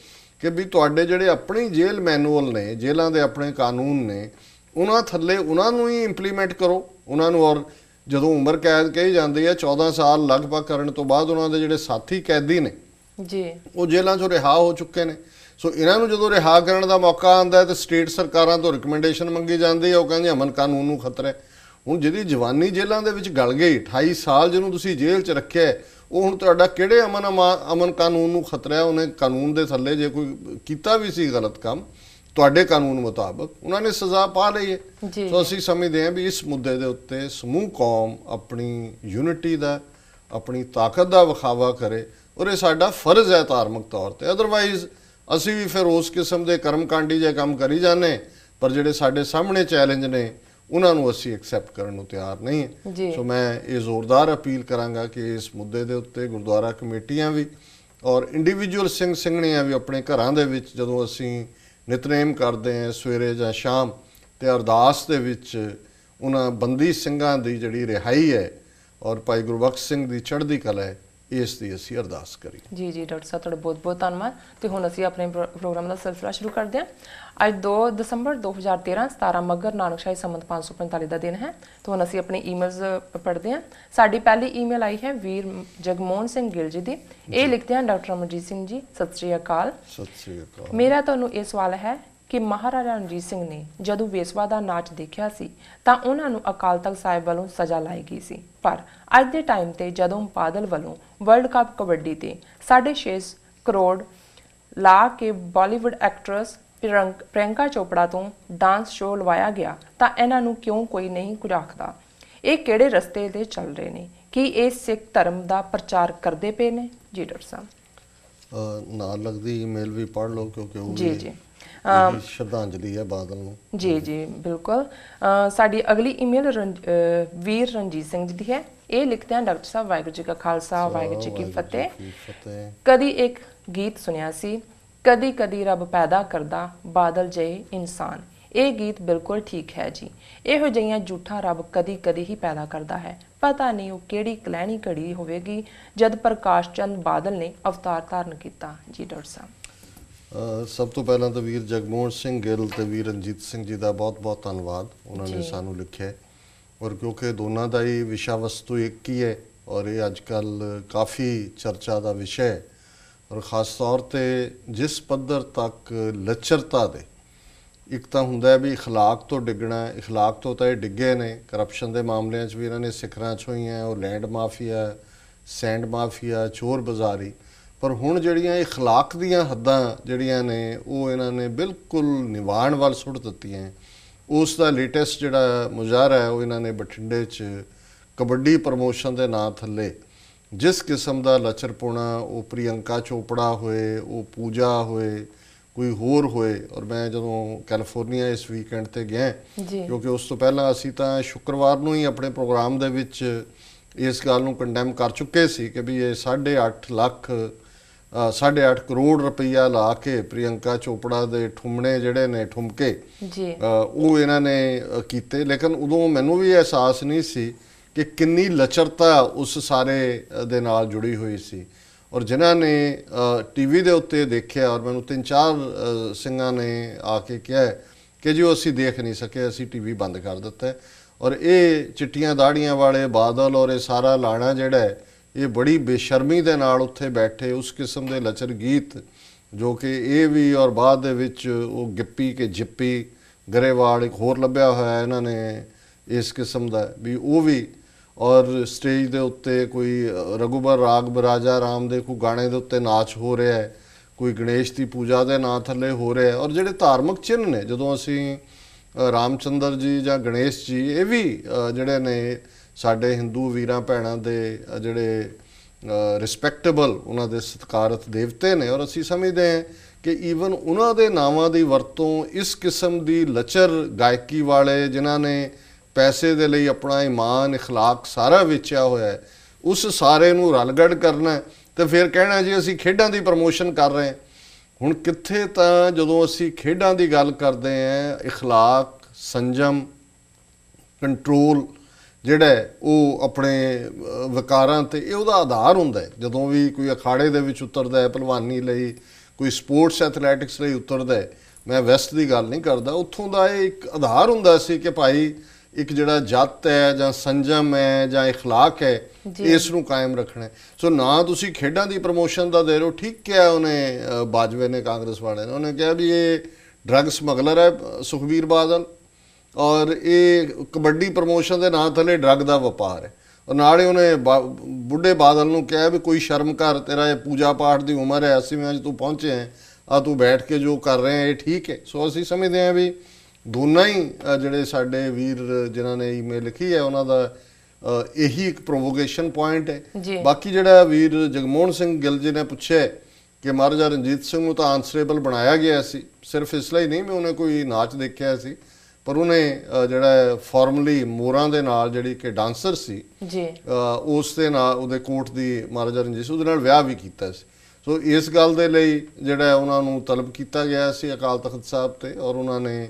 ਕਿ ਵੀ ਤੁਹਾਡੇ ਜਿਹੜੇ ਆਪਣੇ ਜੇਲ੍ਹ ਮੈਨੂਅਲ ਨੇ, ਜੇਲ੍ਹਾਂ ਦੇ ਆਪਣੇ ਕਾਨੂੰਨ ਨੇ, ਉਹਨਾਂ ਥੱਲੇ ਉਹਨਾਂ ਨੂੰ ਹੀ ਇੰਪਲੀਮੈਂਟ ਕਰੋ ਉਹਨਾਂ ਨੂੰ। ਔਰ ਜਦੋਂ ਉਮਰ ਕੈਦ ਕਹੀ ਜਾਂਦੀ ਹੈ 14 ਸਾਲ ਲਗਭਗ ਕਰਨ ਤੋਂ ਬਾਅਦ ਉਹਨਾਂ ਦੇ ਜਿਹੜੇ ਸਾਥੀ ਕੈਦੀ ਨੇ
ਜੀ ਉਹ
ਜੇਲ੍ਹਾਂ 'ਚੋਂ ਰਿਹਾ ਹੋ ਚੁੱਕੇ ਨੇ। ਸੋ ਇਹਨਾਂ ਨੂੰ ਜਦੋਂ ਰਿਹਾ ਕਰਨ ਦਾ ਮੌਕਾ ਆਉਂਦਾ ਹੈ ਤਾਂ ਸਟੇਟ ਸਰਕਾਰਾਂ ਤੋਂ ਰਿਕਮੈਂਡੇਸ਼ਨ ਮੰਗੀ ਜਾਂਦੀ ਹੈ, ਉਹ ਕਹਿੰਦੇ ਅਮਨ ਕਾਨੂੰਨ ਨੂੰ ਖਤਰਾ ਹੈ। ਹੁਣ ਜਿਹਦੀ ਜਵਾਨੀ ਜੇਲ੍ਹਾਂ ਦੇ ਵਿੱਚ ਗਲ ਗਈ, 28 ਸਾਲ ਜਿਹਨੂੰ ਤੁਸੀਂ ਜੇਲ੍ਹ 'ਚ ਰੱਖਿਆ, ਉਹ ਹੁਣ ਤੁਹਾਡਾ ਕਿਹੜੇ ਅਮਨ ਕਾਨੂੰਨ ਨੂੰ ਖਤਰਾ ਹੈ? ਉਹਨੇ ਕਾਨੂੰਨ ਦੇ ਥੱਲੇ ਜੇ ਕੋਈ ਕੀਤਾ ਵੀ ਸੀ ਗਲਤ ਕੰਮ ਤੁਹਾਡੇ ਕਾਨੂੰਨ ਮੁਤਾਬਕ, ਉਹਨਾਂ ਨੇ ਸਜ਼ਾ ਪਾ ਲਈ ਹੈ। ਸੋ ਅਸੀਂ ਸਮਝਦੇ ਹਾਂ ਵੀ ਇਸ ਮੁੱਦੇ ਦੇ ਉੱਤੇ ਸਮੂਹ ਕੌਮ ਆਪਣੀ ਯੂਨਿਟੀ ਦਾ, ਆਪਣੀ ਤਾਕਤ ਦਾ ਵਿਖਾਵਾ ਕਰੇ, ਔਰ ਇਹ ਸਾਡਾ ਫਰਜ਼ ਹੈ ਧਾਰਮਿਕ ਤੌਰ ਤੇ। ਅਦਰਵਾਈਜ਼ ਅਸੀਂ ਵੀ ਫਿਰ ਉਸ ਕਿਸਮ ਦੇ ਕਰਮਕਾਂਡੀ ਜਿਹੇ ਕੰਮ ਕਰੀ ਜਾਂਦੇ, ਪਰ ਜਿਹੜੇ ਸਾਡੇ ਸਾਹਮਣੇ ਚੈਲੰਜ ਨੇ ਉਹਨਾਂ ਨੂੰ ਅਸੀਂ ਐਕਸੈਪਟ ਕਰਨ ਨੂੰ ਤਿਆਰ ਨਹੀਂ ਹੈ। ਸੋ ਮੈਂ ਇਹ ਜ਼ੋਰਦਾਰ ਅਪੀਲ ਕਰਾਂਗਾ ਕਿ ਇਸ ਮੁੱਦੇ ਦੇ ਉੱਤੇ ਗੁਰਦੁਆਰਾ ਕਮੇਟੀਆਂ ਵੀ ਔਰ ਇੰਡੀਵਿਜੂਅਲ ਸਿੰਘ ਸਿੰਘਣੀਆਂ ਵੀ ਆਪਣੇ ਘਰਾਂ ਦੇ ਵਿੱਚ ਜਦੋਂ ਅਸੀਂ ਨਿਤਨੇਮ ਕਰਦੇ ਹਾਂ ਸਵੇਰੇ ਜਾਂ ਸ਼ਾਮ, ਤੇ ਅਰਦਾਸ ਦੇ ਵਿੱਚ ਉਹਨਾਂ ਬੰਦੀ ਸਿੰਘਾਂ ਦੀ ਜਿਹੜੀ ਰਿਹਾਈ ਹੈ ਔਰ ਭਾਈ ਗੁਰਬਖਸ਼ ਸਿੰਘ ਦੀ ਚੜ੍ਹਦੀ ਕਲਾ ਹੈ, ਇਸ ਦੀ ਅਸੀਂ ਅਰਦਾਸ ਕਰੀਏ।
ਜੀ ਜੀ ਡਾਕਟਰ ਸਾਹਿਬ, ਤੁਹਾਡਾ ਬਹੁਤ ਬਹੁਤ ਧੰਨਵਾਦ। ਤੇ ਹੁਣ ਅਸੀਂ ਆਪਣੇ ਪ੍ਰੋਗਰਾਮ ਦਾ ਸਿਲਸਿਲਾ ਸ਼ੁਰੂ ਕਰਦੇ ਹਾਂ। ਅੱਜ 2 ਦਸੰਬਰ 2013 17 ਮੱਘਰ ਨਾਨਕਸ਼ਾਹੀ ਸੰਮਤ 545 ਦਾ ਦਿਨ ਹੈ। ਤੇ ਹੁਣ ਅਸੀਂ ਆਪਣੀ ਈਮੇਲਸ ਪੜ੍ਹਦੇ ਹਾਂ। ਸਾਡੀ ਪਹਿਲੀ ਈਮੇਲ ਆਈ ਹੈ ਵੀਰ ਜਗਮੋਹਨ ਸਿੰਘ ਗਿੱਲ ਜੀ ਦੀ। ਇਹ ਲਿਖਦੇ ਹਨ, ਡਾਕਟਰ ਅਮਰਜੀਤ ਸਿੰਘ ਜੀ ਸਤਿ ਸ੍ਰੀ ਅਕਾਲ।
ਸਤਿ ਸ੍ਰੀ ਅਕਾਲ।
ਮੇਰਾ ਤੁਹਾਨੂੰ ਇਹ ਸਵਾਲ ਹੈ ਕਿ ਮਹਾਰਾਜਾ ਰਣਜੀਤ ਸਿੰਘ ਨੇ ਜਦੋਂ ਵੇਸਵਾ ਦਾ ਨਾਚ ਦੇਖਿਆ ਸੀ ਤਾਂ ਉਹਨਾਂ ਨੂੰ ਅਕਾਲ ਤਖਤ ਸਾਹਿਬ ਵੱਲੋਂ ਸਜ਼ਾ ਲਾਈ ਗਈ ਸੀ, ਪਰ ਅੱਜ ਦੇ ਟਾਈਮ ਤੇ ਜਦੋਂ ਬਾਦਲ ਵੱਲੋਂ ਵਰਲਡ ਕੱਪ ਕਬੱਡੀ ਤੇ 6.5 ਕਰੋੜ ਲਾ ਕੇ ਬਾਲੀਵੁੱਡ ਐਕਟਰਸ ਪ੍ਰਿਯੰਕਾ ਚੋਪੜਾ ਤੋਂ ਡਾਂਸ ਸ਼ੋਅ ਲਵਾਇਆ ਗਿਆ ਤਾਂ ਇਹਨਾਂ ਨੂੰ ਕਿਉਂ ਕੋਈ ਨਹੀਂ ਕੁਝ ਆਖਦਾ? ਇਹ ਕਿਹੜੇ ਰਸਤੇ ਤੇ ਚੱਲ ਰਹੇ ਨੇ? ਕੀ ਇਹ ਸਿੱਖ ਧਰਮ ਦਾ ਪ੍ਰਚਾਰ ਕਰਦੇ ਪਏ ਨੇ? ਜੀ ਡਾਕਟਰ ਸਾਹਿਬ
ਨਾਲ ਲੱਗਦੀ ਈਮੇਲ ਵੀ ਪੜ੍ਹ ਲਓ ਕਿਉਂਕਿ ਉਹ
ਜੀ ਜੀ
ਸ਼ਰਧਾਂਜਲੀ ਹੈ ਬਾਦਲ ਨੂੰ।
ਜੀ ਜੀ ਬਿਲਕੁਲ। ਸਾਡੀ ਅਗਲੀ ਈਮੇਲ ਵੀਰ ਰਣਜੀਤ ਸਿੰਘ ਜੀ ਦੀ ਹੈ। ਇਹ ਲਿਖਦੇ ਹਨ, ਡਾਕਟਰ ਸਾਹਿਬ ਵਾਹਿਗੁਰੂ ਜੀ ਕਾ ਖਾਲਸਾ ਵਾਹਿਗੁਰੂ ਜੀ ਕੀ ਫਤਿਹ। ਕਦੀ ਇੱਕ ਗੀਤ ਸੁਣਿਆ ਸੀ, ਕਦੀ ਕਦੀ ਰੱਬ ਪੈਦਾ ਕਰਦਾ ਬਾਦਲ ਜਿਹੇ ਇਨਸਾਨ। ਇਹ ਗੀਤ ਬਿਲਕੁਲ ਠੀਕ ਹੈ ਜੀ। ਇਹੋ ਜਿਹੀਆਂ ਝੂਠਾਂ ਰੱਬ ਕਦੀ ਕਦੀ ਹੀ ਪੈਦਾ ਕਰਦਾ ਹੈ। ਪਤਾ ਨਹੀਂ ਉਹ ਕਿਹੜੀ ਕਲੈਣੀ ਘੜੀ ਹੋਵੇਗੀ ਜਦ ਪ੍ਰਕਾਸ਼ ਚੰਦ ਬਾਦਲ ਨੇ ਅਵਤਾਰ ਧਾਰਨ ਕੀਤਾ। ਜੀ ਡਾਕਟਰ ਸਾਹਿਬ,
ਸਭ ਤੋਂ ਪਹਿਲਾਂ ਤਾਂ ਵੀਰ ਜਗਮੋਹਨ ਸਿੰਘ ਗਿੱਲ ਤੇ ਵੀਰ ਰਣਜੀਤ ਸਿੰਘ ਜੀ ਦਾ ਬਹੁਤ ਬਹੁਤ ਧੰਨਵਾਦ, ਉਹਨਾਂ ਨੇ ਸਾਨੂੰ ਲਿਖਿਆ। ਔਰ ਕਿਉਂਕਿ ਦੋਨਾਂ ਦਾ ਹੀ ਵਿਸ਼ਾ ਵਸਤੂ ਇੱਕ ਹੀ ਹੈ ਔਰ ਇਹ ਅੱਜ ਕੱਲ੍ਹ ਕਾਫੀ ਚਰਚਾ ਦਾ ਵਿਸ਼ਾ ਹੈ, ਔਰ ਖ਼ਾਸ ਤੌਰ ਤੇ ਜਿਸ ਪੱਧਰ ਤੱਕ ਲੱਚਰਤਾ ਦੇ, ਇੱਕ ਤਾਂ ਹੁੰਦਾ ਵੀ ਇਖਲਾਕ ਤੋਂ ਡਿੱਗਣਾ, ਇਖਲਾਕ ਤੋਂ ਤਾਂ ਇਹ ਡਿੱਗੇ ਨੇ। ਕਰਪਸ਼ਨ ਦੇ ਮਾਮਲਿਆਂ 'ਚ ਵੀ ਇਹਨਾਂ ਨੇ ਸਿਖਰਾਂ ਛੋਈਆਂ, ਉਹ ਲੈਂਡ ਮਾਫੀਆ, ਸੈਂਡ ਮਾਫੀਆ, ਚੋਰ ਬਾਜ਼ਾਰੀ। ਪਰ ਹੁਣ ਜਿਹੜੀਆਂ ਇਖਲਾਕ ਦੀਆਂ ਹੱਦਾਂ ਜਿਹੜੀਆਂ ਨੇ ਉਹ ਇਹਨਾਂ ਨੇ ਬਿਲਕੁਲ ਨਿਵਾਣ ਵੱਲ ਸੁੱਟ ਦਿੱਤੀਆਂ। ਉਸ ਦਾ ਲੇਟੈਸਟ ਜਿਹੜਾ ਮੁਜ਼ਾਹਰਾ ਹੈ ਉਹ ਇਹਨਾਂ ਨੇ ਬਠਿੰਡੇ 'ਚ ਕਬੱਡੀ ਪ੍ਰਮੋਸ਼ਨ ਦੇ ਨਾਂ ਥੱਲੇ ਜਿਸ ਕਿਸਮ ਦਾ ਲੱਚਰਪੁਣਾ, ਉਹ ਪ੍ਰਿਯੰਕਾ ਚੋਪੜਾ ਹੋਏ, ਉਹ ਪੂਜਾ ਹੋਏ, ਕੋਈ ਹੋਰ ਹੋਏ। ਔਰ ਮੈਂ ਜਦੋਂ ਕੈਲੀਫੋਰਨੀਆ ਇਸ ਵੀਕਐਂਡ ਤੇ ਗਿਆ, ਕਿਉਂਕਿ ਉਸ ਤੋਂ ਪਹਿਲਾਂ ਅਸੀਂ ਤਾਂ ਸ਼ੁੱਕਰਵਾਰ ਨੂੰ ਹੀ ਆਪਣੇ ਪ੍ਰੋਗਰਾਮ ਦੇ ਵਿੱਚ ਇਸ ਗੱਲ ਨੂੰ ਕੰਡੈਮ ਕਰ ਚੁੱਕੇ ਸੀ ਕਿ ਵੀ ਇਹ 8.5 ਕਰੋੜ ਰੁਪਈਆ ਲਾ ਕੇ ਪ੍ਰਿਯੰਕਾ ਚੋਪੜਾ ਦੇ ਠੁੰਮਣੇ ਜਿਹੜੇ ਨੇ ਠੁਮਕੇ ਉਹ ਇਹਨਾਂ ਨੇ ਕੀਤੇ। ਲੇਕਿਨ ਉਦੋਂ ਮੈਨੂੰ ਵੀ ਅਹਿਸਾਸ ਨਹੀਂ ਸੀ ਕਿ ਕਿੰਨੀ ਲੱਚਰਤਾ ਉਸ ਸਾਰੇ ਦੇ ਨਾਲ ਜੁੜੀ ਹੋਈ ਸੀ। ਔਰ ਜਿਨ੍ਹਾਂ ਨੇ ਟੀਵੀ ਦੇ ਉੱਤੇ ਦੇਖਿਆ, ਔਰ ਮੈਨੂੰ 3-4 ਸਿੰਘਾਂ ਨੇ ਆ ਕੇ ਕਿਹਾ ਕਿ ਜੀ ਅਸੀਂ ਦੇਖ ਨਹੀਂ ਸਕੇ, ਅਸੀਂ ਟੀਵੀ ਬੰਦ ਕਰ ਦਿੱਤਾ। ਔਰ ਇਹ ਚਿੱਟੀਆਂ ਦਾੜੀਆਂ ਵਾਲੇ ਬਾਦਲ ਔਰ ਇਹ ਸਾਰਾ ਲਾਣਾ ਜਿਹੜਾ ਹੈ, ਇਹ ਬੜੀ ਬੇਸ਼ਰਮੀ ਦੇ ਨਾਲ ਉੱਥੇ ਬੈਠੇ ਉਸ ਕਿਸਮ ਦੇ ਲੱਚਰ ਗੀਤ, ਜੋ ਕਿ ਇਹ ਵੀ ਔਰ ਬਾਅਦ ਦੇ ਵਿੱਚ ਉਹ ਗਿੱਪੀ ਕੇ ਜਿੱਪੀ ਗਰੇਵਾਲ ਇੱਕ ਹੋਰ ਲੱਭਿਆ ਹੋਇਆ ਇਹਨਾਂ ਨੇ ਇਸ ਕਿਸਮ ਦਾ ਵੀ ਉਹ ਵੀ। ਔਰ ਸਟੇਜ ਦੇ ਉੱਤੇ ਕੋਈ ਰਘੂਬਰ ਰਾਗ ਬਰਾਜਾ ਰਾਮ ਦੇ ਕੋਈ ਗਾਣੇ ਦੇ ਉੱਤੇ ਨਾਚ ਹੋ ਰਿਹਾ ਹੈ, ਕੋਈ ਗਣੇਸ਼ ਦੀ ਪੂਜਾ ਦੇ ਨਾਂ ਥੱਲੇ ਹੋ ਰਿਹਾ। ਔਰ ਜਿਹੜੇ ਧਾਰਮਿਕ ਚਿੰਨ੍ਹ ਨੇ, ਜਦੋਂ ਅਸੀਂ ਰਾਮਚੰਦਰ ਜੀ ਜਾਂ ਗਣੇਸ਼ ਜੀ ਇਹ ਵੀ ਜਿਹੜੇ ਨੇ ਸਾਡੇ ਹਿੰਦੂ ਵੀਰਾਂ ਭੈਣਾਂ ਦੇ ਜਿਹੜੇ ਰਿਸਪੈਕਟੇਬਲ ਉਹਨਾਂ ਦੇ ਸਤਿਕਾਰਤ ਦੇਵਤੇ ਨੇ, ਔਰ ਅਸੀਂ ਸਮਝਦੇ ਹਾਂ ਕਿ ਈਵਨ ਉਹਨਾਂ ਦੇ ਨਾਵਾਂ ਦੀ ਵਰਤੋਂ ਇਸ ਕਿਸਮ ਦੀ ਲਚਰ ਗਾਇਕੀ ਵਾਲੇ ਜਿਨ੍ਹਾਂ ਨੇ ਪੈਸੇ ਦੇ ਲਈ ਆਪਣਾ ਈਮਾਨ ਇਖਲਾਕ ਸਾਰਾ ਵੇਚਿਆ ਹੋਇਆ ਹੈ, ਉਸ ਸਾਰੇ ਨੂੰ ਰਲਗੜ ਕਰਨਾ ਤੇ ਫਿਰ ਕਹਿਣਾ ਜੀ ਅਸੀਂ ਖੇਡਾਂ ਦੀ ਪ੍ਰਮੋਸ਼ਨ ਕਰ ਰਹੇ ਹਾਂ। ਹੁਣ ਕਿੱਥੇ ਤਾਂ ਜਦੋਂ ਅਸੀਂ ਖੇਡਾਂ ਦੀ ਗੱਲ ਕਰਦੇ ਹਾਂ, ਇਖਲਾਕ, ਸੰਜਮ, ਕੰਟਰੋਲ ਜਿਹੜਾ ਹੈ ਉਹ ਆਪਣੇ ਵਿਕਾਰਾਂ ਤੇ ਇਹ ਉਹਦਾ ਆਧਾਰ ਹੁੰਦਾ ਹੈ। ਜਦੋਂ ਵੀ ਕੋਈ ਅਖਾੜੇ ਦੇ ਵਿੱਚ ਉਤਰਦਾ ਹੈ, ਭਲਵਾਨੀ ਲਈ, ਕੋਈ ਸਪੋਰਟਸ ਐਥਲੈਟਿਕਸ ਲਈ ਉਤਰਦਾ ਹੈ, ਮੈਂ ਵੈਸਟ ਦੀ ਗੱਲ ਨਹੀਂ ਕਰਦਾ, ਉੱਥੋਂ ਦਾ ਇਹ ਇੱਕ ਆਧਾਰ ਹੁੰਦਾ ਸੀ ਕਿ ਭਾਈ ਇੱਕ ਜਿਹੜਾ ਜੱਤ ਹੈ ਜਾਂ ਸੰਜਮ ਹੈ ਜਾਂ ਇਖਲਾਕ ਹੈ, ਇਸ ਨੂੰ ਕਾਇਮ ਰੱਖਣਾ ਹੈ। ਸੋ ਨਾ ਤੁਸੀਂ ਖੇਡਾਂ ਦੀ ਪ੍ਰਮੋਸ਼ਨ ਦਾ ਦੇ ਰਹੇ ਹੋ। ਠੀਕ ਕਿਹਾ ਉਹਨੇ ਬਾਜਵੇ ਨੇ, ਕਾਂਗਰਸ ਵਾਲੇ ਨੇ, ਉਹਨੇ ਕਿਹਾ ਵੀ ਇਹ ਡਰੱਗ ਸਮਗਲਰ ਹੈ ਸੁਖਬੀਰ ਬਾਦਲ, ਔਰ ਇਹ ਕਬੱਡੀ ਪ੍ਰਮੋਸ਼ਨ ਦੇ ਨਾਂ ਥੱਲੇ ਡਰੱਗ ਦਾ ਵਪਾਰ ਹੈ। ਔਰ ਨਾਲੇ ਉਹਨੇ ਬੁੱਢੇ ਬਾਦਲ ਨੂੰ ਕਿਹਾ ਵੀ ਕੋਈ ਸ਼ਰਮ ਕਰ, ਤੇਰਾ ਇਹ ਪੂਜਾ ਪਾਠ ਦੀ ਉਮਰ ਹੈ, 80ਵੇਂ 'ਚ ਤੂੰ ਪਹੁੰਚੇ ਹੈ, ਆ ਤੂੰ ਬੈਠ ਕੇ ਜੋ ਕਰ ਰਹੇ ਹੈ ਇਹ ਠੀਕ ਹੈ। ਸੋ ਅਸੀਂ ਸਮਝਦੇ ਹਾਂ ਵੀ ਦੋਨਾਂ ਹੀ ਜਿਹੜੇ ਸਾਡੇ ਵੀਰ ਜਿਨ੍ਹਾਂ ਨੇ ਈਮੇਲ ਲਿਖੀ ਹੈ ਉਹਨਾਂ ਦਾ ਇਹੀ ਇੱਕ ਪ੍ਰੋਵੋਕੇਸ਼ਨ ਪੁਆਇੰਟ ਹੈ। ਬਾਕੀ ਜਿਹੜਾ ਵੀਰ ਜਗਮੋਹਨ ਸਿੰਘ ਗਿੱਲ ਜੀ ਨੇ ਪੁੱਛਿਆ ਕਿ ਮਹਾਰਾਜਾ ਰਣਜੀਤ ਸਿੰਘ ਨੂੰ ਤਾਂ ਆਨਸਰੇਬਲ ਬਣਾਇਆ ਗਿਆ ਸੀ, ਸਿਰਫ ਇਸ ਲਈ ਨਹੀਂ ਵੀ ਉਹਨੇ ਕੋਈ ਨਾਚ ਦੇਖਿਆ ਸੀ, ਪਰ ਉਹਨੇ ਜਿਹੜਾ ਫਾਰਮਲੀ ਮੋਰਾਂ ਦੇ ਨਾਲ ਜਿਹੜੀ ਕਿ ਡਾਂਸਰ ਸੀ ਜੀ, ਉਸ ਦੇ ਨਾਲ ਉਹਦੇ ਕੋਟ ਦੀ ਮਹਾਰਾਜਾ ਰਣਜੀਤ ਸਿੰਘ ਉਹਦੇ ਨਾਲ ਵਿਆਹ ਵੀ ਕੀਤਾ ਸੀ। ਸੋ ਇਸ ਗੱਲ ਦੇ ਲਈ ਜਿਹੜਾ ਉਹਨਾਂ ਨੂੰ ਤਲਬ ਕੀਤਾ ਗਿਆ ਸੀ ਅਕਾਲ ਤਖਤ ਸਾਹਿਬ ਤੇ, ਔਰ ਉਹਨਾਂ ਨੇ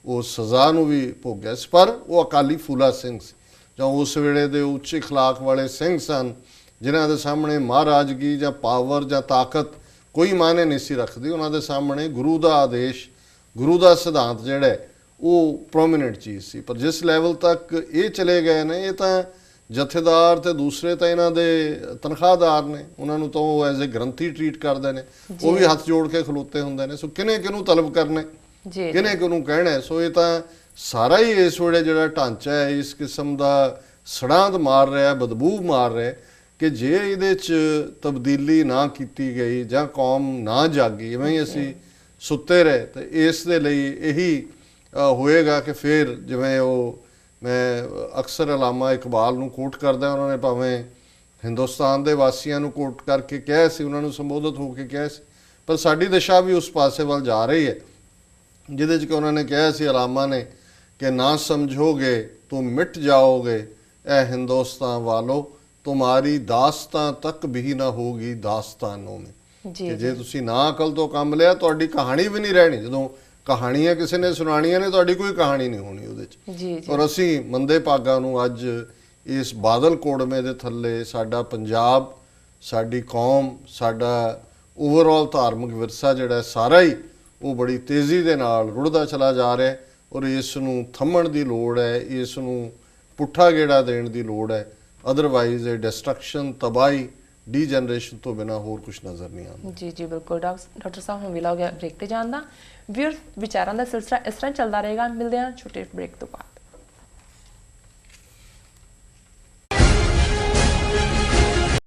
ਉਸ ਸਜ਼ਾ ਨੂੰ ਵੀ ਭੋਗਿਆ ਸੀ। ਪਰ ਉਹ ਅਕਾਲੀ ਫੂਲਾ ਸਿੰਘ ਸੀ ਜਾਂ ਉਸ ਵੇਲੇ ਦੇ ਉੱਚ ਇਖਲਾਕ ਵਾਲੇ ਸਿੰਘ ਸਨ, ਜਿਨ੍ਹਾਂ ਦੇ ਸਾਹਮਣੇ ਮਹਾਰਾਜਗੀ ਜਾਂ ਪਾਵਰ ਜਾਂ ਤਾਕਤ ਕੋਈ ਮਾਇਨੇ ਨਹੀਂ ਸੀ ਰੱਖਦੀ। ਉਹਨਾਂ ਦੇ ਸਾਹਮਣੇ ਗੁਰੂ ਦਾ ਆਦੇਸ਼, ਗੁਰੂ ਦਾ ਸਿਧਾਂਤ ਜਿਹੜਾ ਉਹ ਪ੍ਰੋਮੀਨੈਂਟ ਚੀਜ਼ ਸੀ। ਪਰ ਜਿਸ ਲੈਵਲ ਤੱਕ ਇਹ ਚਲੇ ਗਏ ਨੇ, ਇਹ ਤਾਂ ਜਥੇਦਾਰ ਤੇ ਦੂਸਰੇ ਤਾਂ ਇਹਨਾਂ ਦੇ ਤਨਖਾਹਦਾਰ ਨੇ, ਉਹਨਾਂ ਨੂੰ ਤਾਂ ਉਹ ਐਜ਼ ਏ ਗ੍ਰੰਥੀ ਟਰੀਟ ਕਰਦੇ ਨੇ, ਉਹ ਵੀ ਹੱਥ ਜੋੜ ਕੇ ਖਲੋਤੇ ਹੁੰਦੇ ਨੇ। ਸੋ ਕਿਹਨੇ ਕਿਹਨੂੰ ਤਲਬ ਕਰਨੇ, ਕਿਹਨੇ ਕਿਹਨੂੰ ਕਹਿਣਾ। ਸੋ ਇਹ ਤਾਂ ਸਾਰਾ ਹੀ ਇਸ ਵੇਲੇ ਜਿਹੜਾ ਢਾਂਚਾ ਹੈ ਇਸ ਕਿਸਮ ਦਾ ਸੜਾਂਦ ਮਾਰ ਰਿਹਾ, ਬਦਬੂ ਮਾਰ ਰਿਹਾ ਕਿ ਜੇ ਇਹਦੇ 'ਚ ਤਬਦੀਲੀ ਨਾ ਕੀਤੀ ਗਈ ਜਾਂ ਕੌਮ ਨਾ ਜਾਗੀ, ਇਵੇਂ ਹੀ ਅਸੀਂ ਸੁੱਤੇ ਰਹੇ, ਤੇ ਇਸ ਦੇ ਲਈ ਇਹੀ ਹੋਏਗਾ ਕਿ ਫਿਰ ਜਿਵੇਂ ਉਹ ਮੈਂ ਅਕਸਰ ਅਲਾਮਾ ਇਕਬਾਲ ਨੂੰ ਕੋਟ ਕਰਦਾ, ਉਹਨਾਂ ਨੇ ਭਾਵੇਂ ਹਿੰਦੁਸਤਾਨ ਦੇ ਵਾਸੀਆਂ ਨੂੰ ਕੋਟ ਕਰਕੇ ਕਿਹਾ ਸੀ, ਉਹਨਾਂ ਨੂੰ ਸੰਬੋਧਿਤ ਹੋ ਕੇ ਕਿਹਾ ਸੀ, ਪਰ ਸਾਡੀ ਦਿਸ਼ਾ ਵੀ ਉਸ ਪਾਸੇ ਵੱਲ ਜਾ ਰਹੀ ਹੈ, ਜਿਹਦੇ 'ਚ ਕਿ ਉਹਨਾਂ ਨੇ ਕਿਹਾ ਸੀ ਅਲਾਮਾ ਨੇ ਕਿ ਨਾ ਸਮਝੋਗੇ ਤੁਮ ਮਿਟ ਜਾਓਗੇ ਐ ਹਿੰਦੁਸਤਾਨ ਵਾਲੋ, तुम्हारी दास्तां तक भी ना होगी दास्तानों में। कि जे तुसी ना अकल तो काम लिया तुहाडी कहानी भी नहीं रहनी। जदों कहानियां किसी ने सुनानियां ने तुहाडी कोई कहानी नहीं होनी उहदे च। और असी मंदे भागां नूं अज इस बादल कोड़मे दे थल्ले साडा पंजाब, साडी कौम, साडा ओवरऑल धार्मिक विरसा जिहड़ा सारा ही वो बड़ी तेज़ी दे नाल रुड़दा चला जा रहा है। और इस नूं थम्मण दी लोड़ है, इस नूं पुट्ठा गेड़ा देण दी लोड़ है। अदरवाइज डिस्ट्रक्शन, तबाही, ਡੀਜਨਰੇਸ਼ਨ ਤੋਂ ਬਿਨਾ ਹੋਰ ਕੁਝ ਨਜ਼ਰ ਨਹੀਂ ਆਉਂਦਾ।
ਜੀ ਜੀ ਬਿਲਕੁਲ ਡਾਕਟਰ ਸਾਹਿਬ, ਹੁਣ ਵੇਲਾ ਹੋ ਗਿਆ ਬ੍ਰੇਕ ਤੇ ਜਾਣ ਦਾ। ਵੀਰ ਵਿਚਾਰਾਂ ਦਾ ਸਿਲਸਿਲਾ ਇਸ ਤਰ੍ਹਾਂ ਚੱਲਦਾ ਰਹੇਗਾ। ਮਿਲਦੇ ਹਾਂ ਛੋਟੇ ਬ੍ਰੇਕ ਤੋਂ ਬਾਅਦ।